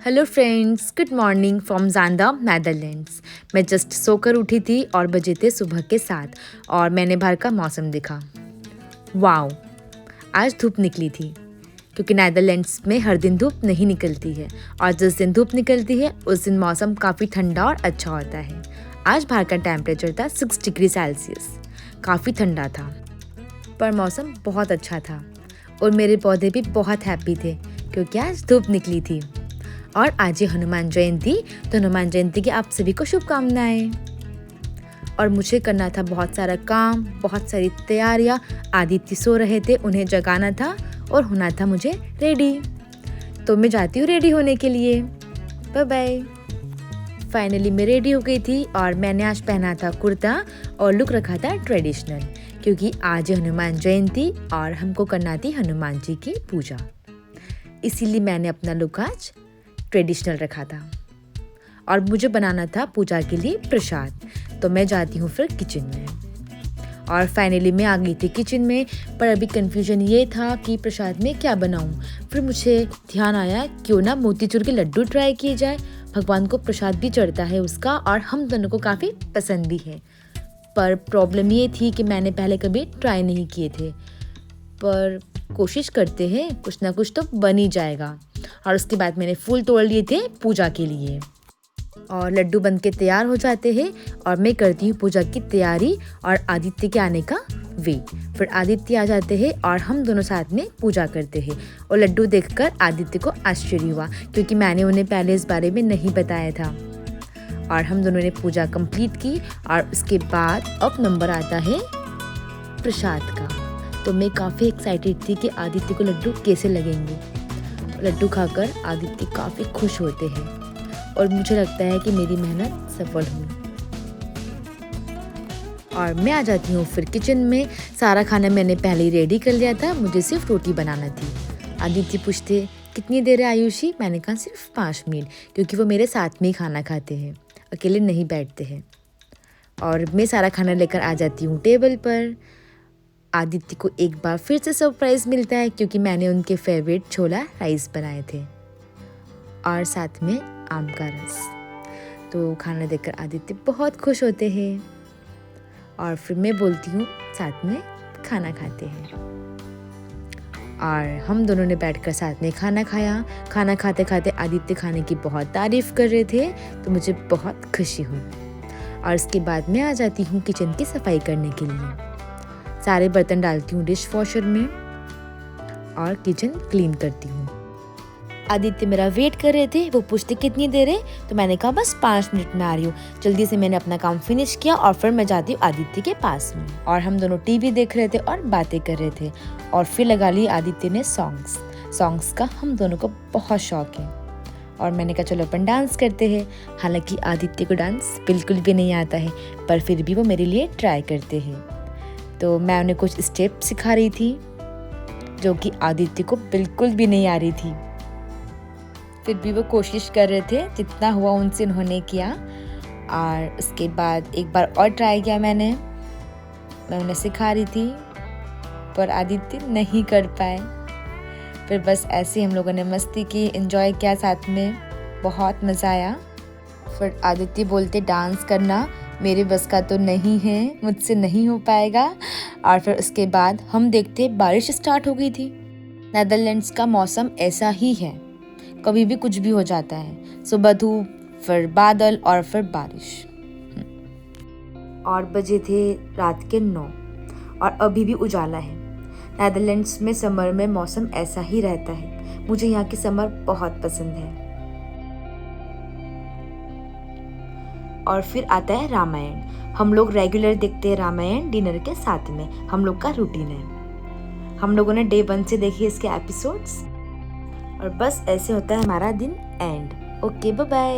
Hello friends, good morning from Zaandam Netherlands. मैं just सोकर उठी थी और बजे थे सुबह के 7 और मैंने बाहर का मौसम देखा। वाओ, आज धूप निकली थी क्योंकि नेदरलैंड्स में हर दिन धूप नहीं निकलती है और जिस दिन धूप निकलती है उस दिन मौसम काफ़ी ठंडा और अच्छा होता है। आज बाहर का टेम्परेचर था 6 डिग्री सेल्सियस। काफ़ी ठंडा था पर मौसम बहुत अच्छा था और मेरे पौधे भी बहुत हैप्पी थे क्योंकि आज धूप निकली थी। और आज है हनुमान जयंती, तो हनुमान जयंती की आप सभी को शुभकामनाएं। और मुझे करना था बहुत सारा काम, बहुत सारी तैयारियां। आदित्य सो रहे थे, उन्हें जगाना था और होना था मुझे रेडी। तो मैं जाती हूँ रेडी होने के लिए। Bye bye. फाइनली मैं रेडी हो गई थी और मैंने आज पहना था कुर्ता और लुक रखा था ट्रेडिशनल क्योंकि आज है हनुमान जयंती और हमको करना थी हनुमान जी की पूजा। इसीलिए मैंने अपना लुक आज ट्रेडिशनल रखा था और मुझे बनाना था पूजा के लिए प्रसाद। तो मैं जाती हूँ फिर किचन में और फाइनली मैं आ गई थी किचन में। पर अभी कन्फ्यूजन ये था कि प्रसाद में क्या बनाऊँ। फिर मुझे ध्यान आया क्यों ना मोतीचूर के लड्डू ट्राई किए जाए। भगवान को प्रसाद भी चढ़ता है उसका और हम दोनों को काफ़ी पसंद भी है। पर प्रॉब्लम ये थी कि मैंने पहले कभी ट्राई नहीं किए थे, पर कोशिश करते हैं, कुछ ना कुछ तो बन ही जाएगा। और उसके बाद मैंने फूल तोड़ लिए थे पूजा के लिए और लड्डू बन के तैयार हो जाते हैं और मैं करती हूँ पूजा की तैयारी और आदित्य के आने का वेट। फिर आदित्य आ जाते हैं और हम दोनों साथ में पूजा करते हैं। और लड्डू देखकर आदित्य को आश्चर्य हुआ क्योंकि मैंने उन्हें पहले इस बारे में नहीं बताया था। और हम दोनों ने पूजा कंप्लीट की और उसके बाद अब नंबर आता है प्रसाद का। तो मैं काफ़ी एक्साइटेड थी कि आदित्य को लड्डू कैसे लगेंगे। लड्डू खाकर आदित्य काफ़ी खुश होते हैं और मुझे लगता है कि मेरी मेहनत सफल हुई। और मैं आ जाती हूँ फिर किचन में। सारा खाना मैंने पहले ही रेडी कर लिया था, मुझे सिर्फ रोटी बनाना थी। आदित्य पूछते कितनी देर है आयुषी। मैंने कहा सिर्फ 5 मिनट क्योंकि वो मेरे साथ में ही खाना खाते हैं, अकेले नहीं बैठते हैं। और मैं सारा खाना लेकर आ जाती हूँ टेबल पर। आदित्य को एक बार फिर से सरप्राइज़ मिलता है क्योंकि मैंने उनके फेवरेट छोला राइस बनाए थे और साथ में आम का रस। तो खाना देखकर आदित्य बहुत खुश होते हैं और फिर मैं बोलती हूँ साथ में खाना खाते हैं। और हम दोनों ने बैठकर साथ में खाना खाया। खाना खाते खाते आदित्य खाने की बहुत तारीफ़ कर रहे थे तो मुझे बहुत खुशी हुई। और उसके बाद मैं आ जाती हूँ किचन की सफाई करने के लिए। सारे बर्तन डालती हूँ डिश वॉशर में और किचन क्लीन करती हूँ। आदित्य मेरा वेट कर रहे थे, वो पूछते कितनी देर है। तो मैंने कहा बस 5 मिनट में आ रही हूँ। जल्दी से मैंने अपना काम फिनिश किया और फिर मैं जाती हूँ आदित्य के पास में। और हम दोनों टीवी देख रहे थे और बातें कर रहे थे। और फिर लगा ली आदित्य ने सॉन्ग्स का हम दोनों को बहुत शौक है। और मैंने कहा चलो अपन डांस करते हैं। हालांकि आदित्य को डांस बिल्कुल भी नहीं आता है पर फिर भी वो मेरे लिए ट्राई करते हैं। तो मैं उन्हें कुछ स्टेप सिखा रही थी जो कि आदित्य को बिल्कुल भी नहीं आ रही थी। फिर भी वो कोशिश कर रहे थे, जितना हुआ उनसे उन्होंने किया। और उसके बाद एक बार और ट्राई किया मैं उन्हें सिखा रही थी पर आदित्य नहीं कर पाए। फिर बस ऐसे हम लोगों ने मस्ती की, एंजॉय किया साथ में, बहुत मज़ा आया। फिर आदित्य बोलते डांस करना मेरे बस का तो नहीं है, मुझसे नहीं हो पाएगा। और फिर उसके बाद हम देखते बारिश स्टार्ट हो गई थी। नेदरलैंड्स का मौसम ऐसा ही है, कभी भी कुछ भी हो जाता है। सुबह धूप, फिर बादल और फिर बारिश। और बजे थे रात के 9 और अभी भी उजाला है। नेदरलैंड्स में समर में मौसम ऐसा ही रहता है। मुझे यहाँ की समर बहुत पसंद है। और फिर आता है रामायण। हम लोग रेगुलर देखते हैं रामायण डिनर के साथ में, हम लोग का रूटीन है। हम लोगों ने डे 1 से देखी इसके एपिसोड्स और बस ऐसे होता है हमारा दिन एंड। Okay, bye bye.